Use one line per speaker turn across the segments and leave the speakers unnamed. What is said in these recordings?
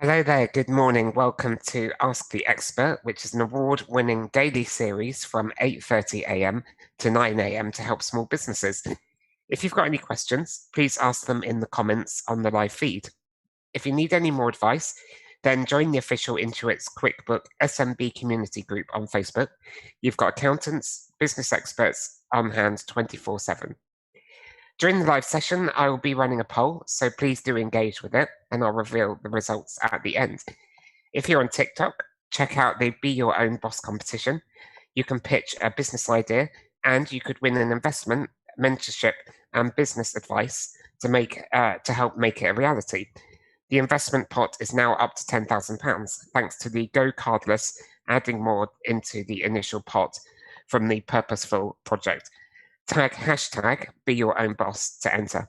Hello there, good morning. Welcome to Ask the Expert, which is an award-winning daily series from 8:30 a.m. to 9 a.m. to help small businesses. If you've got any questions, please ask them in the comments on the live feed. If you need any more advice, then join the official Intuit's QuickBook SMB community group on Facebook. You've got accountants, business experts on hand 24/7. During the live session, I will be running a poll, so please do engage with it, and I'll reveal the results at the end. If you're on TikTok, check out the Be Your Own Boss competition. You can pitch a business idea, and you could win an investment, mentorship, and business advice to help make it a reality. The investment pot is now up to £10,000, thanks to the Go Cardless adding more into the initial pot from the Purposeful project. Tag hashtag Be Your Own Boss to enter.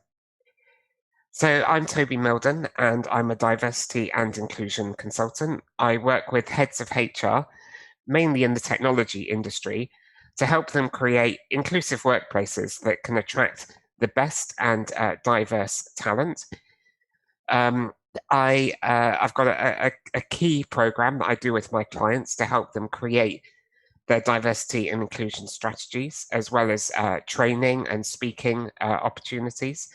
So I'm Toby Mildon, and I'm a diversity and inclusion consultant. I work with heads of HR, mainly in the technology industry, to help them create inclusive workplaces that can attract the best and diverse talent. I've got a key program that I do with my clients to help them create their diversity and inclusion strategies, as well as training and speaking opportunities.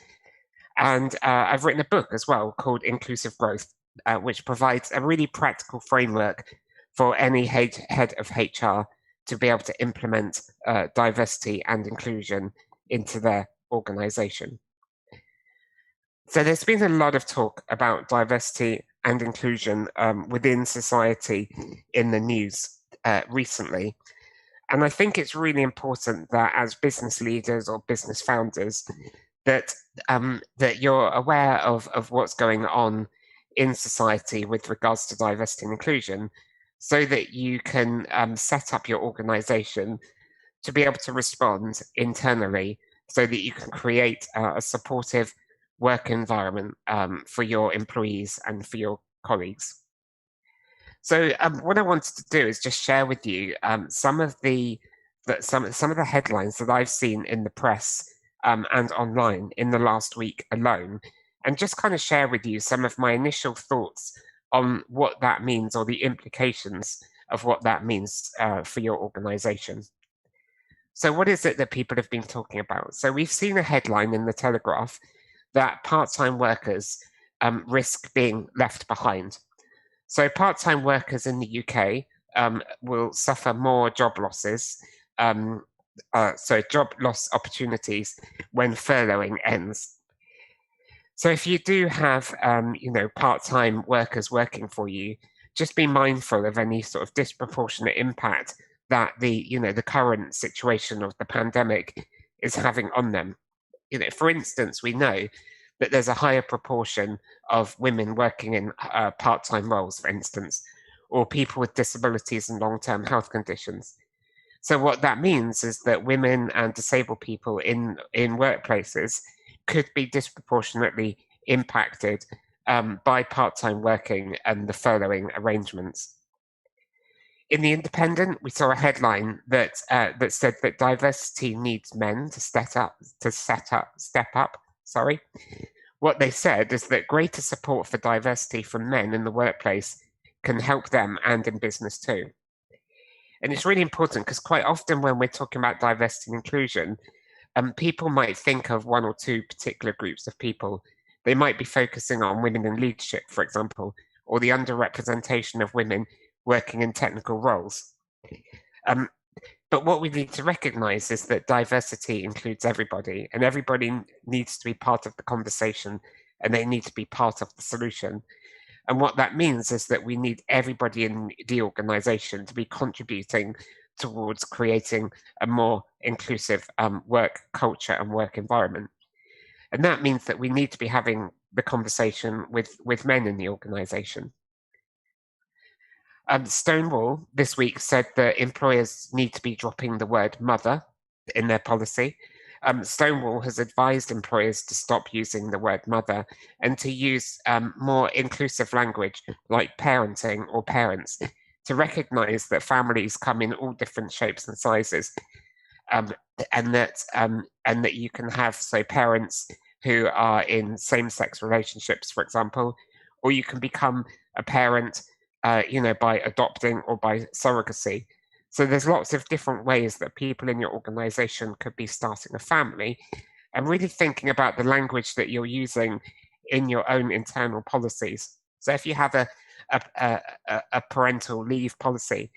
And I've written a book as well called Inclusive Growth, which provides a really practical framework for any head of HR to be able to implement diversity and inclusion into their organization. So there's been a lot of talk about diversity and inclusion within society in the news recently. And I think it's really important that as business leaders or business founders, that you're aware of what's going on in society with regards to diversity and inclusion, so that you can set up your organization to be able to respond internally, so that you can create a supportive work environment for your employees and for your colleagues. So what I wanted to do is just share with you some of the headlines that I've seen in the press and online in the last week alone, and just kind of share with you some of my initial thoughts on what that means, or the implications of what that means for your organization. So what is it that people have been talking about? So we've seen a headline in the Telegraph that part-time workers risk being left behind. So part-time workers in the UK will suffer more job losses, job loss opportunities when furloughing ends. So if you do have, part-time workers working for you, just be mindful of any sort of disproportionate impact that the current situation of the pandemic is having on them. For instance, we know that there's a higher proportion of women working in part-time roles, for instance, or people with disabilities and long-term health conditions. So what that means is that women and disabled people in workplaces could be disproportionately impacted by part-time working and the furloughing arrangements. In The Independent, we saw a headline that said that diversity needs men to step up. Sorry. What they said is that greater support for diversity from men in the workplace can help them and in business too. And it's really important because quite often when we're talking about diversity and inclusion, people might think of one or two particular groups of people. They might be focusing on women in leadership, for example, or the underrepresentation of women working in technical roles. But what we need to recognize is that diversity includes everybody, and everybody needs to be part of the conversation, and they need to be part of the solution. And what that means is that we need everybody in the organization to be contributing towards creating a more inclusive work culture and work environment. And that means that we need to be having the conversation with men in the organization. Stonewall this week said that employers need to be dropping the word mother in their policy. Stonewall has advised employers to stop using the word mother and to use more inclusive language like parenting or parents, to recognize that families come in all different shapes and sizes, and that you can have parents who are in same-sex relationships, for example, or you can become a parent, by adopting or by surrogacy. So there's lots of different ways that people in your organization could be starting a family, and really thinking about the language that you're using in your own internal policies. So if you have a parental leave policy,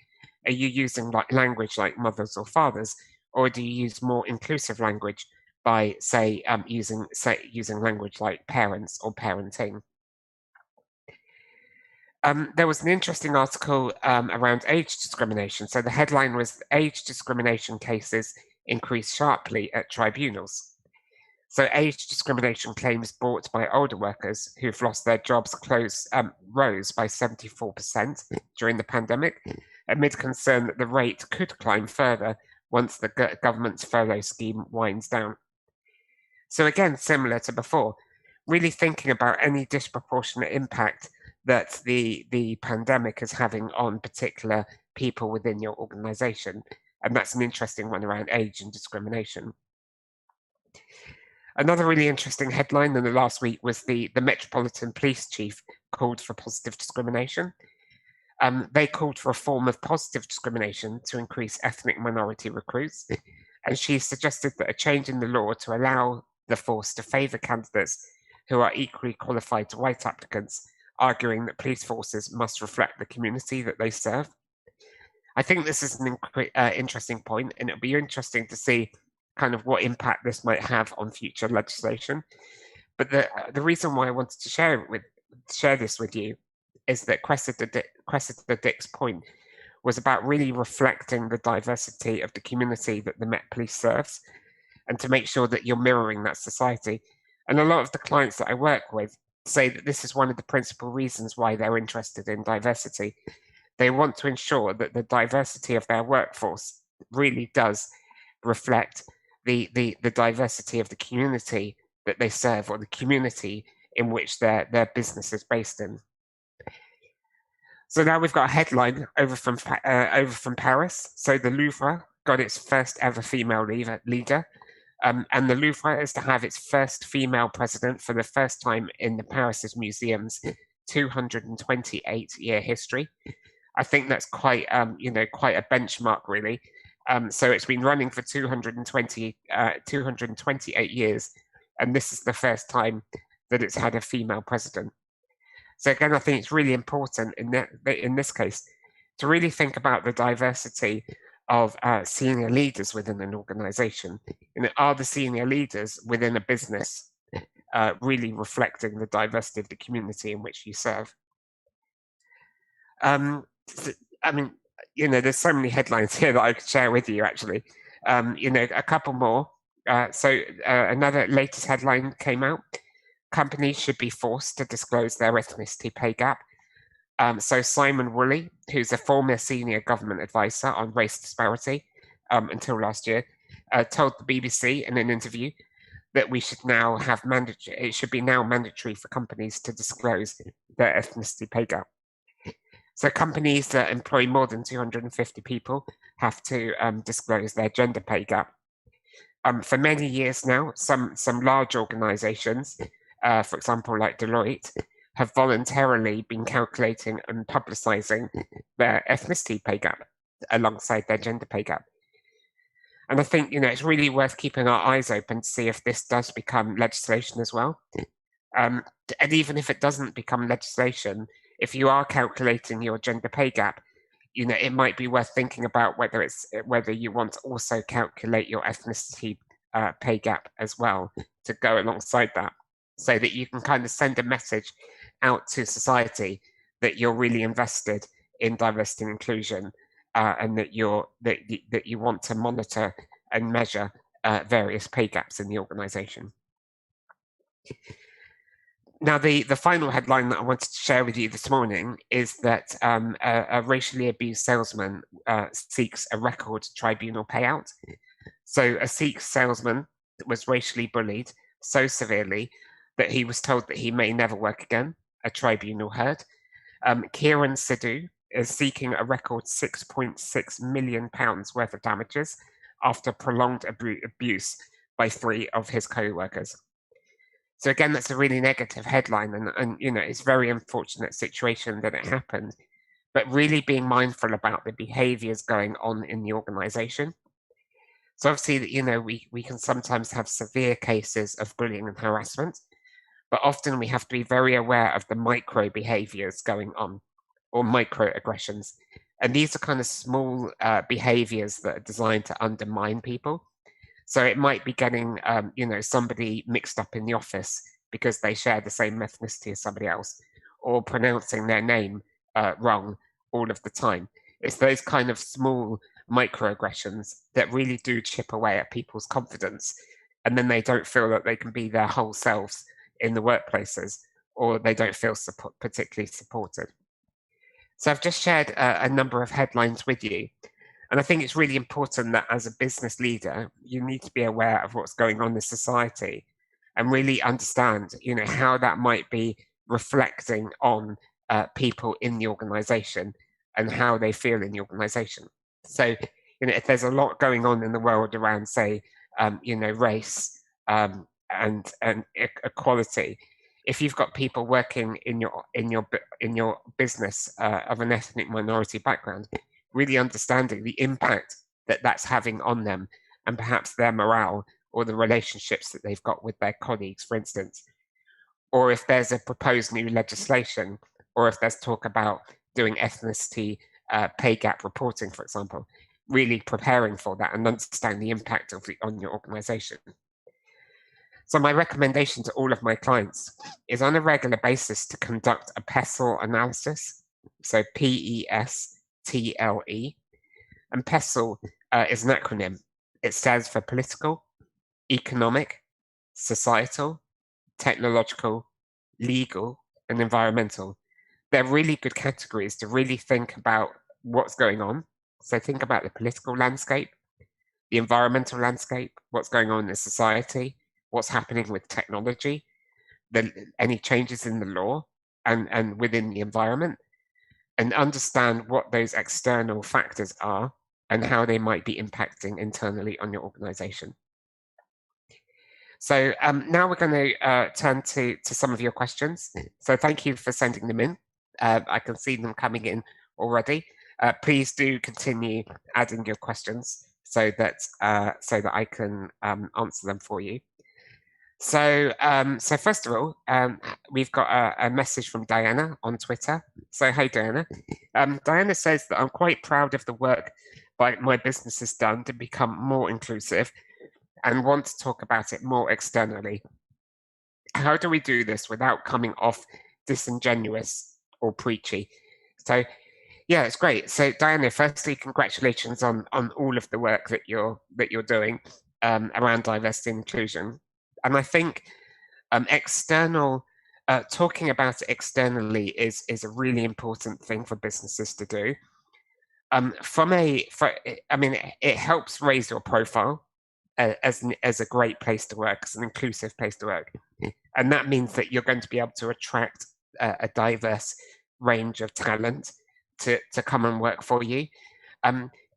are you using language like mothers or fathers, or do you use more inclusive language by, say, using language like parents or parenting? There was an interesting article around age discrimination. So the headline was "Age discrimination cases increase sharply at tribunals." So age discrimination claims brought by older workers who've lost their jobs rose by 74% during the pandemic, amid concern that the rate could climb further once the government's furlough scheme winds down. So again, similar to before, really thinking about any disproportionate impact that the pandemic is having on particular people within your organization. And that's an interesting one around age and discrimination. Another really interesting headline in the last week was the Metropolitan Police Chief called for positive discrimination. They called for a form of positive discrimination to increase ethnic minority recruits, and she suggested that a change in the law to allow the force to favour candidates who are equally qualified to white applicants, arguing that police forces must reflect the community that they serve. I think this is an interesting point, and it'll be interesting to see kind of what impact this might have on future legislation. But the reason why I wanted to share this with you is that Cressida Dick's point was about really reflecting the diversity of the community that the Met Police serves, and to make sure that you're mirroring that society. And a lot of the clients that I work with say that this is one of the principal reasons why they're interested in diversity. They want to ensure that the diversity of their workforce really does reflect the diversity of the community that they serve, or the community in which their business is based in. So now we've got a headline over from Paris. So the Louvre got its first ever female leader, and the Louvre is to have its first female president for the first time in the Paris's museum's 228-year history. I think that's quite a benchmark, really. So it's been running for 228 years, and this is the first time that it's had a female president. So again, I think it's really important in this case to really think about the diversity of senior leaders within an organization. Are the senior leaders within a business really reflecting the diversity of the community in which you serve? There's so many headlines here that I could share with you, actually. A couple more. Another latest headline came out. Companies should be forced to disclose their ethnicity pay gap. So Simon Woolley, who's a former senior government advisor on race disparity until last year, told the BBC in an interview that it should be now mandatory for companies to disclose their ethnicity pay gap. So companies that employ more than 250 people have to disclose their gender pay gap. For many years now, some large organizations, for example, like Deloitte, have voluntarily been calculating and publicizing their ethnicity pay gap alongside their gender pay gap. And I think, it's really worth keeping our eyes open to see if this does become legislation as well. And even if it doesn't become legislation, if you are calculating your gender pay gap, it might be worth thinking about whether you want to also calculate your ethnicity pay gap as well to go alongside that, so that you can kind of send a message out to society that you're really invested in diversity and inclusion, and that you want to monitor and measure various pay gaps in the organization. Now, the final headline that I wanted to share with you this morning is that a racially abused salesman seeks a record tribunal payout. So a Sikh salesman was racially bullied so severely that he was told that he may never work again, a tribunal heard. Kiran Sidhu is seeking a record £6.6 million worth of damages after prolonged abuse by 3 of his co-workers. So again, that's a really negative headline, and it's a very unfortunate situation that it happened. But really being mindful about the behaviours going on in the organisation. So obviously, we can sometimes have severe cases of bullying and harassment, but often we have to be very aware of the micro behaviours going on, or microaggressions. And these are kind of small behaviours that are designed to undermine people. So it might be getting, somebody mixed up in the office because they share the same ethnicity as somebody else, or pronouncing their name wrong all of the time. It's those kind of small microaggressions that really do chip away at people's confidence, and then they don't feel that they can be their whole selves in the workplaces, or they don't feel particularly supported. So I've just shared a number of headlines with you. And I think it's really important that as a business leader, you need to be aware of what's going on in society and really understand, how that might be reflecting on people in the organization and how they feel in the organization. So, if there's a lot going on in the world around, say, race and equality, if you've got people working in your business of an ethnic minority background, really understanding the impact that that's having on them, and perhaps their morale or the relationships that they've got with their colleagues, for instance. Or if there's a proposed new legislation, or if there's talk about doing ethnicity pay gap reporting, for example, really preparing for that and understanding the impact on your organization. So my recommendation to all of my clients is on a regular basis to conduct a Pestle analysis. So PESTLE. And Pestle is an acronym. It stands for political, economic, societal, technological, legal, and environmental. They're really good categories to really think about what's going on. So think about the political landscape, the environmental landscape, what's going on in society, what's happening with technology, any changes in the law and within the environment, and understand what those external factors are and how they might be impacting internally on your organization. So now we're going to turn to some of your questions. So thank you for sending them in. I can see them coming in already. Please do continue adding your questions so that I can answer them for you. So first of all, we've got a message from Diana on Twitter. So hey, Diana. Diana says that I'm quite proud of the work my business has done to become more inclusive and want to talk about it more externally. How do we do this without coming off disingenuous or preachy? So yeah, it's great. So Diana, firstly, congratulations on all of the work that you're doing around diversity and inclusion. And I think talking about it externally is a really important thing for businesses to do. It helps raise your profile as a great place to work, as an inclusive place to work, and that means that you're going to be able to attract a diverse range of talent to come and work for you.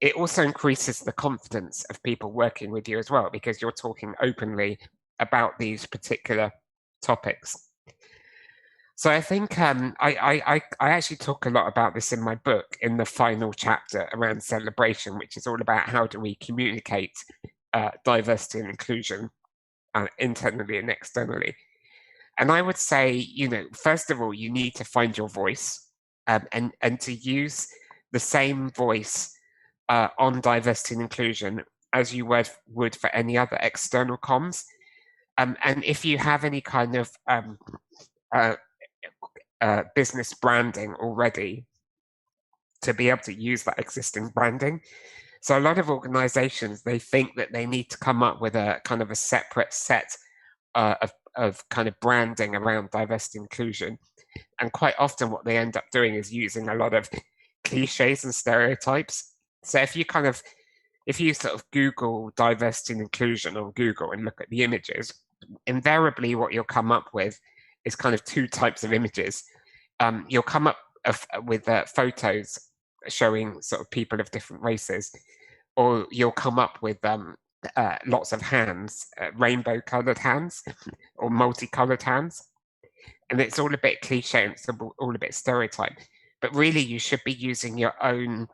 It also increases the confidence of people working with you as well, because you're talking openly about these particular topics. So I think I actually talk a lot about this in my book, in the final chapter around celebration, which is all about how do we communicate diversity and inclusion internally and externally. And I would say, first of all, you need to find your voice and to use the same voice on diversity and inclusion as you would for any other external comms. And if you have any kind of business branding already, to be able to use that existing branding. So a lot of organizations, they think that they need to come up with a kind of a separate set of kind of branding around diversity and inclusion. And quite often what they end up doing is using a lot of cliches and stereotypes. So if you sort of Google diversity and inclusion on Google and look at the images, invariably what you'll come up with is kind of two types of images. You'll come up with photos showing sort of people of different races, or you'll come up with lots of hands, rainbow-coloured hands or multicolored hands. And it's all a bit cliche and it's all a bit stereotype. But really, you should be using your own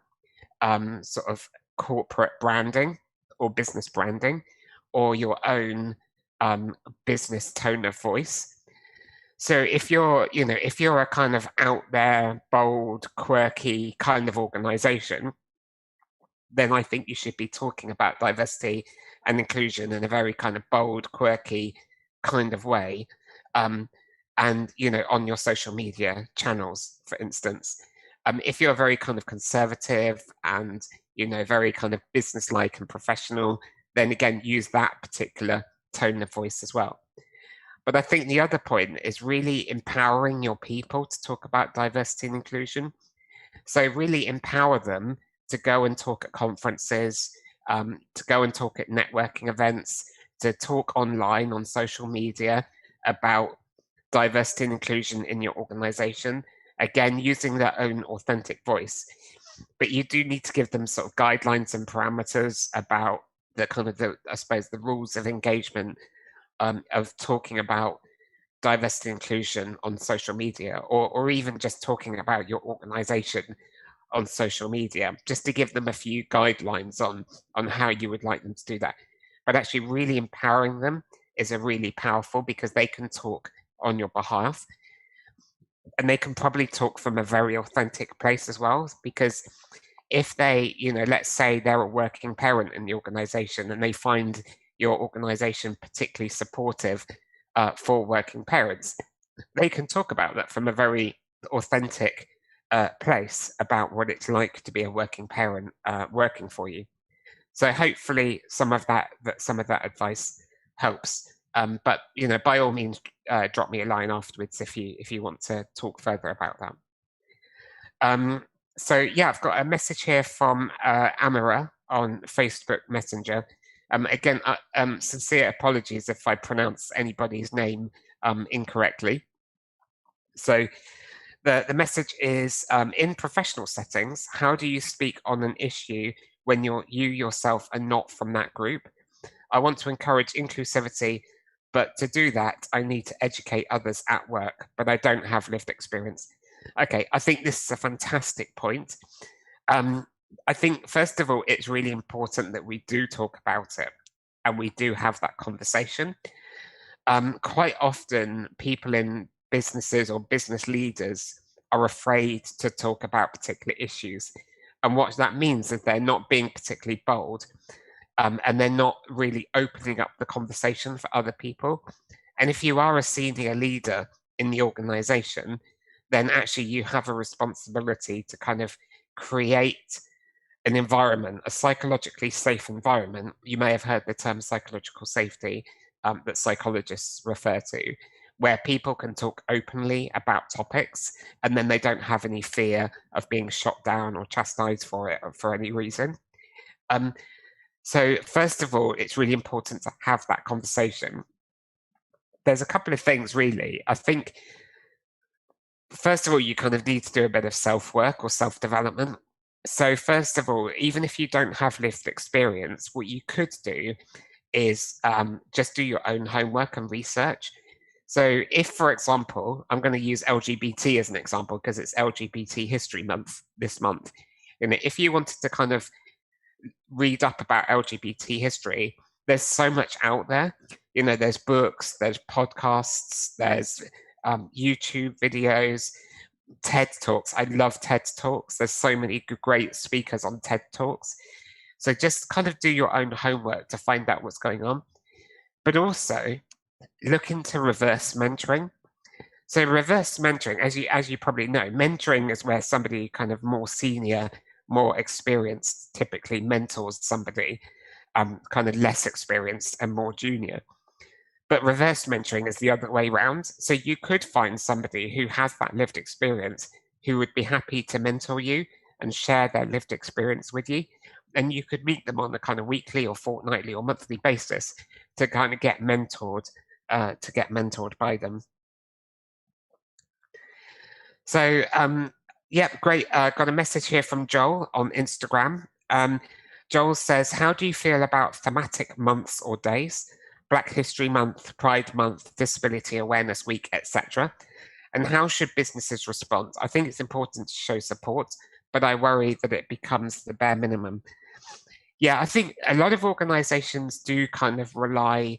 sort of corporate branding or business branding, or your own business tone of voice. So if you're, if you're a kind of out there, bold, quirky kind of organization, then I think you should be talking about diversity and inclusion in a very kind of bold, quirky kind of way. And, on your social media channels, for instance. If you're very kind of conservative and, very kind of business-like and professional, then again, use that particular tone of voice as well. But I think the other point is really empowering your people to talk about diversity and inclusion. So really empower them to go and talk at conferences, to go and talk at networking events, to talk online on social media about diversity and inclusion in your organization, again, using their own authentic voice. But you do need to give them sort of guidelines and parameters about the kind of, I suppose, the rules of engagement of talking about diversity and inclusion on social media, or even just talking about your organization on social media, just to give them a few guidelines on how you would like them to do that. But actually really empowering them is a really powerful, because they can talk on your behalf, and they can probably talk from a very authentic place as well, because if they, let's say they're a working parent in the organization and they find your organization particularly supportive for working parents, they can talk about that from a very authentic place about what it's like to be a working parent working for you. So hopefully some of that advice helps. But by all means, drop me a line afterwards if you want to talk further about that. So yeah, I've got a message here from Amara on Facebook Messenger. Again, sincere apologies if I pronounce anybody's name incorrectly. So the message is, in professional settings, how do you speak on an issue when you yourself are not from that group? I want to encourage inclusivity, but to do that, I need to educate others at work, but I don't have lived experience. Okay, I think this is a fantastic point. I think, first of all, it's really important that we do talk about it and we do have that conversation. Quite often, people in businesses or business leaders are afraid to talk about particular issues. And what that means is they're not being particularly bold, and they're not really opening up the conversation for other people. And if you are a senior leader in the organization, then actually you have a responsibility to kind of create an environment, a psychologically safe environment. You may have heard the term psychological safety that psychologists refer to, where people can talk openly about topics and then they don't have any fear of being shot down or chastised for it for any reason. So first of all, it's really important to have that conversation. There's a couple of things really. I think, first of all, you kind of need to do a bit of self-work or self-development. So first of all, even if you don't have lived experience, what you could do is just do your own homework and research. So if, for example, I'm going to use LGBT as an example because it's LGBT History Month this month. If you wanted to kind of read up about LGBT history, there's so much out there. There's books, there's podcasts, there's YouTube videos, TED Talks. I love TED Talks. There's so many great speakers on TED Talks. So just kind of do your own homework to find out what's going on. But also look into reverse mentoring. So reverse mentoring, as you probably know, mentoring is where somebody kind of more senior, more experienced typically mentors somebody kind of less experienced and more junior. But reverse mentoring is the other way around. So you could find somebody who has that lived experience who would be happy to mentor you and share their lived experience with you. And you could meet them on a kind of weekly or fortnightly or monthly basis to kind of get mentored by them. So, yeah, great. Got a message here from Joel on Instagram. Joel says, how do you feel about thematic months or days? Black History Month, Pride Month, Disability Awareness Week, etc. And how should businesses respond? I think it's important to show support, but I worry that it becomes the bare minimum. Yeah, I think a lot of organizations do kind of rely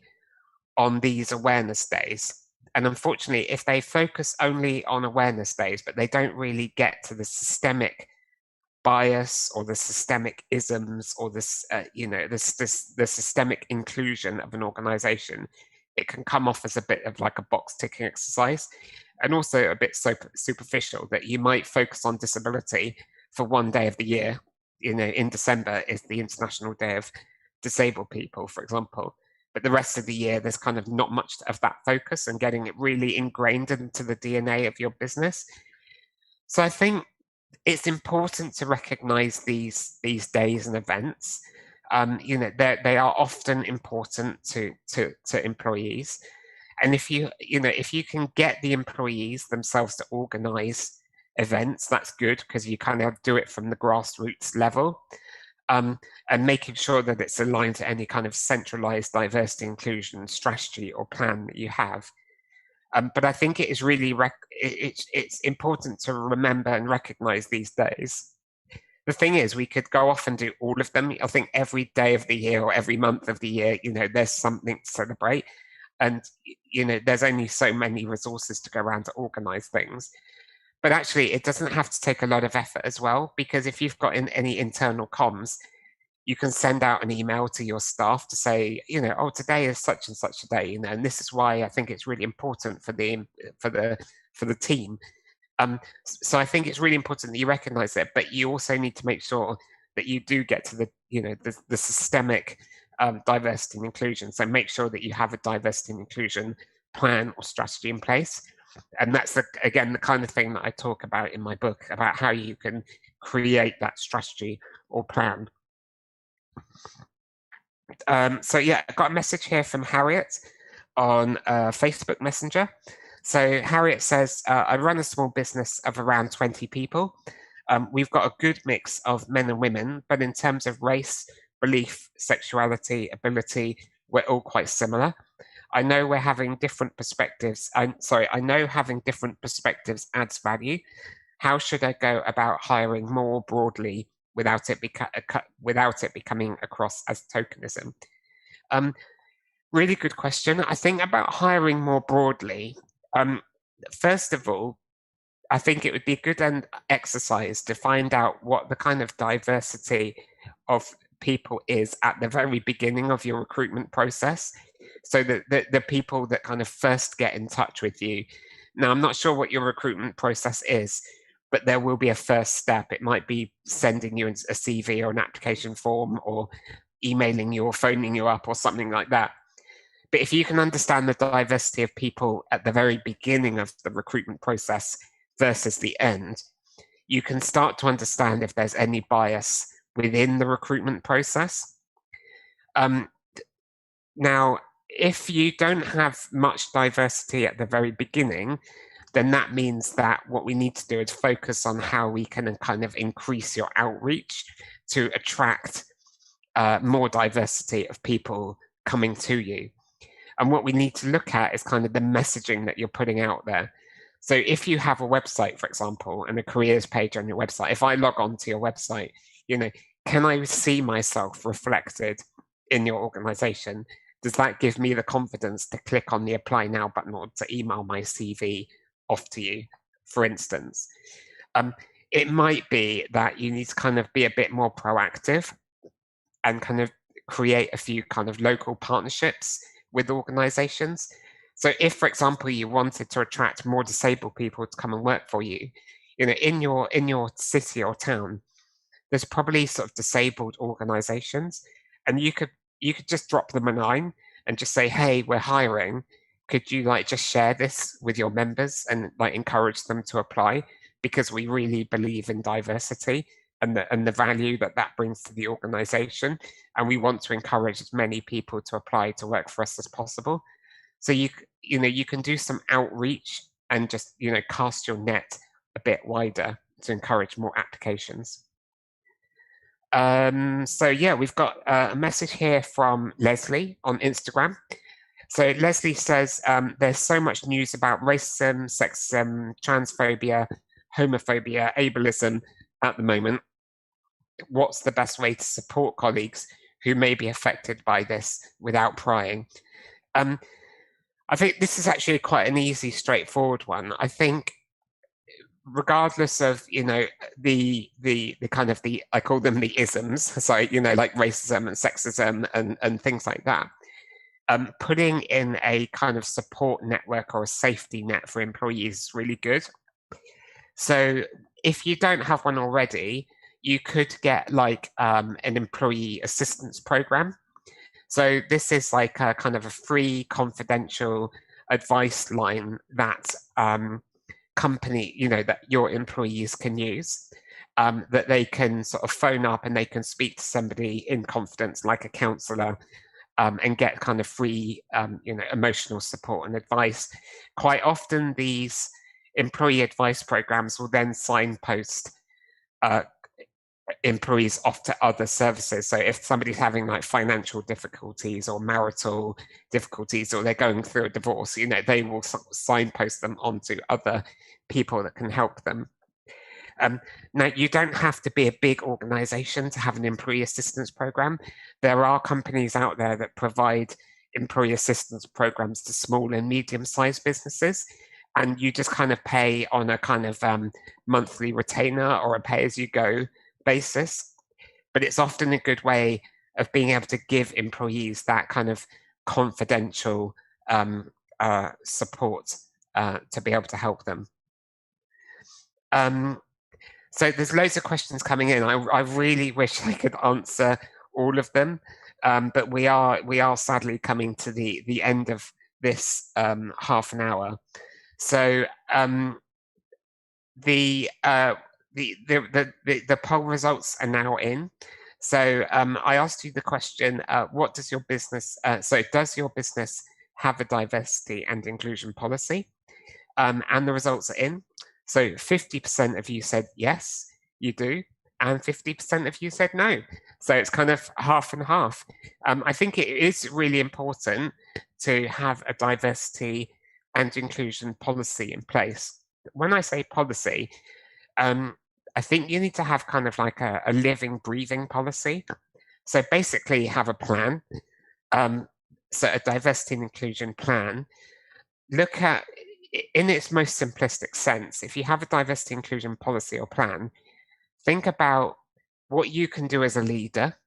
on these awareness days. And unfortunately, if they focus only on awareness days, but they don't really get to the systemic bias or the systemic isms or this, the systemic inclusion of an organization, it can come off as a bit of like a box ticking exercise, and also a bit superficial, that you might focus on disability for one day of the year. In December is the International Day of Disabled People, for example, but the rest of the year there's kind of not much of that focus and getting it really ingrained into the DNA of your business. So I think it's important to recognize these days and events. They are often important to employees, and if you can get the employees themselves to organize events, that's good, because you kind of do it from the grassroots level, and making sure that it's aligned to any kind of centralized diversity inclusion strategy or plan that you have. But I think it is really it's important to remember and recognize these days. The thing is, we could go off and do all of them. I think every day of the year or every month of the year, there's something to celebrate. And, there's only so many resources to go around to organize things. But actually, it doesn't have to take a lot of effort as well, because if you've got any internal comms, you can send out an email to your staff to say, oh, today is such and such a day, and this is why I think it's really important for the team. So I think it's really important that you recognize it, but you also need to make sure that you do get to the systemic diversity and inclusion. So make sure that you have a diversity and inclusion plan or strategy in place. And that's, again, the kind of thing that I talk about in my book, about how you can create that strategy or plan. So yeah, I got a message here from Harriet on Facebook Messenger. So Harriet says, I run a small business of around 20 people. We've got a good mix of men and women, but in terms of race, belief, sexuality, ability, we're all quite similar. I know having different perspectives adds value. How should I go about hiring more broadly without it becoming across as tokenism? Really good question. I think about hiring more broadly. First of all, I think it would be a good exercise to find out what the kind of diversity of people is at the very beginning of your recruitment process, so that the people that kind of first get in touch with you. Now, I'm not sure what your recruitment process is, but there will be a first step. It might be sending you a CV or an application form, or emailing you or phoning you up or something like that. But if you can understand the diversity of people at the very beginning of the recruitment process versus the end, you can start to understand if there's any bias within the recruitment process. Now, if you don't have much diversity at the very beginning, then that means that what we need to do is focus on how we can kind of increase your outreach to attract more diversity of people coming to you. And what we need to look at is kind of the messaging that you're putting out there. So if you have a website, for example, and a careers page on your website, if I log on to your website, can I see myself reflected in your organization? Does that give me the confidence to click on the apply now button or to email my CV off to you, for instance? It might be that you need to kind of be a bit more proactive and kind of create a few kind of local partnerships with organizations. So if, for example, you wanted to attract more disabled people to come and work for you, in your city or town, there's probably sort of disabled organizations, and you could just drop them a line and just say, hey, we're hiring. Could you just share this with your members and encourage them to apply, because we really believe in diversity and the value that brings to the organization, and we want to encourage as many people to apply to work for us as possible. So you can do some outreach and just cast your net a bit wider to encourage more applications. So yeah, we've got a message here from Leslie on Instagram. So Leslie says, there's so much news about racism, sexism, transphobia, homophobia, ableism at the moment. What's the best way to support colleagues who may be affected by this without prying? I think this is actually quite an easy, straightforward one. I think regardless of, the kind of the, I call them the isms, so, like racism and sexism and things like that, putting in a kind of support network or a safety net for employees is really good. So if you don't have one already, you could get like an employee assistance program. So this is like a kind of a free confidential advice line that company, that your employees can use, that they can sort of phone up and they can speak to somebody in confidence, like a counselor, and get kind of free, emotional support and advice. Quite often these employee advice programs will then signpost employees off to other services. So if somebody's having like financial difficulties or marital difficulties, or they're going through a divorce, they will signpost them onto other people that can help them. Now, you don't have to be a big organization to have an employee assistance program. There are companies out there that provide employee assistance programs to small and medium-sized businesses, and you just kind of pay on a kind of monthly retainer or a pay-as-you-go basis. But it's often a good way of being able to give employees that kind of confidential support to be able to help them. So there's loads of questions coming in. I really wish I could answer all of them, but we are sadly coming to the end of this half an hour. So the poll results are now in. So I asked you the question: what does your business? Does your business have a diversity and inclusion policy? And the results are in. So 50% of you said yes, you do, and 50% of you said no. So it's kind of half and half. I think it is really important to have a diversity and inclusion policy in place. When I say policy, I think you need to have kind of like a living, breathing policy. So basically have a plan. So a diversity and inclusion plan. Look at, in its most simplistic sense, if you have a diversity inclusion policy or plan, think about what you can do as a leader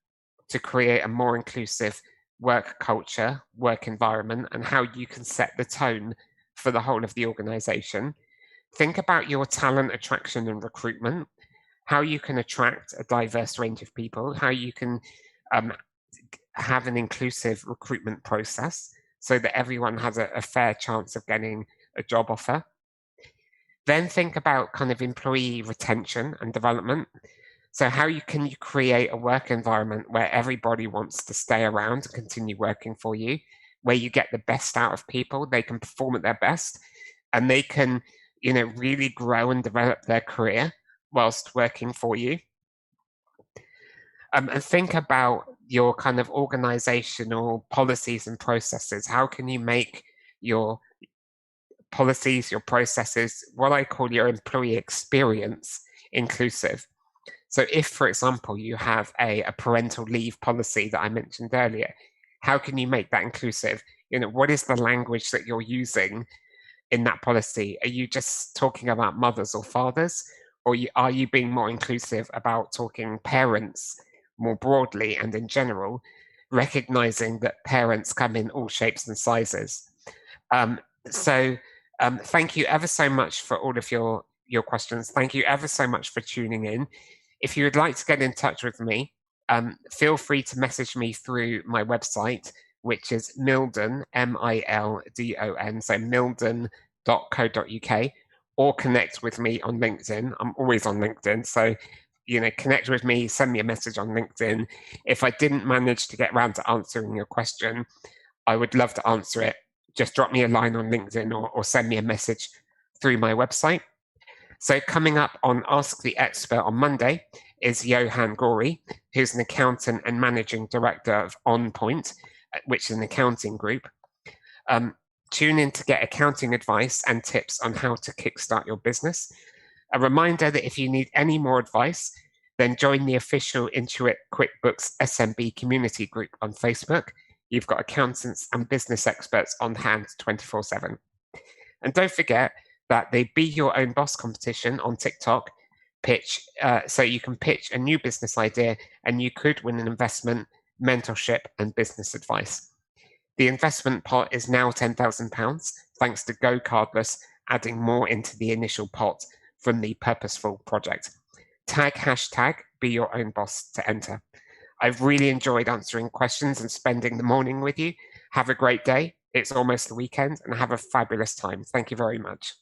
to create a more inclusive work culture, work environment, and how you can set the tone for the whole of the organization. Think about your talent attraction and recruitment, how you can attract a diverse range of people, how you can have an inclusive recruitment process so that everyone has a fair chance of getting a job offer. Then think about kind of employee retention and development. So how can you create a work environment where everybody wants to stay around and continue working for you, where you get the best out of people, they can perform at their best, and they can, really grow and develop their career whilst working for you. And think about your kind of organizational policies and processes. How can you make your policies, your processes, what I call your employee experience, inclusive? So if, for example, you have a parental leave policy that I mentioned earlier, how can you make that inclusive? What is the language that you're using in that policy? Are you just talking about mothers or fathers? Or are you being more inclusive about talking parents more broadly and in general, recognizing that parents come in all shapes and sizes? Thank you ever so much for all of your questions. Thank you ever so much for tuning in. If you would like to get in touch with me, feel free to message me through my website, which is Mildon, Mildon, so mildon.co.uk, or connect with me on LinkedIn. I'm always on LinkedIn, so connect with me, send me a message on LinkedIn. If I didn't manage to get around to answering your question, I would love to answer it. Just drop me a line on LinkedIn or send me a message through my website. So coming up on Ask the Expert on Monday is Johan Gori, who's an accountant and managing director of On Point, which is an accounting group. Tune in to get accounting advice and tips on how to kickstart your business. A reminder that if you need any more advice, then join the official Intuit QuickBooks SMB community group on Facebook. You've got accountants and business experts on hand 24/7. And don't forget that the Be Your Own Boss competition on TikTok so you can pitch a new business idea and you could win an investment, mentorship, and business advice. The investment pot is now £10,000 thanks to Go Cardless adding more into the initial pot from the Purposeful project. Tag hashtag Be Your Own Boss to enter. I've really enjoyed answering questions and spending the morning with you. Have a great day. It's almost the weekend and have a fabulous time. Thank you very much.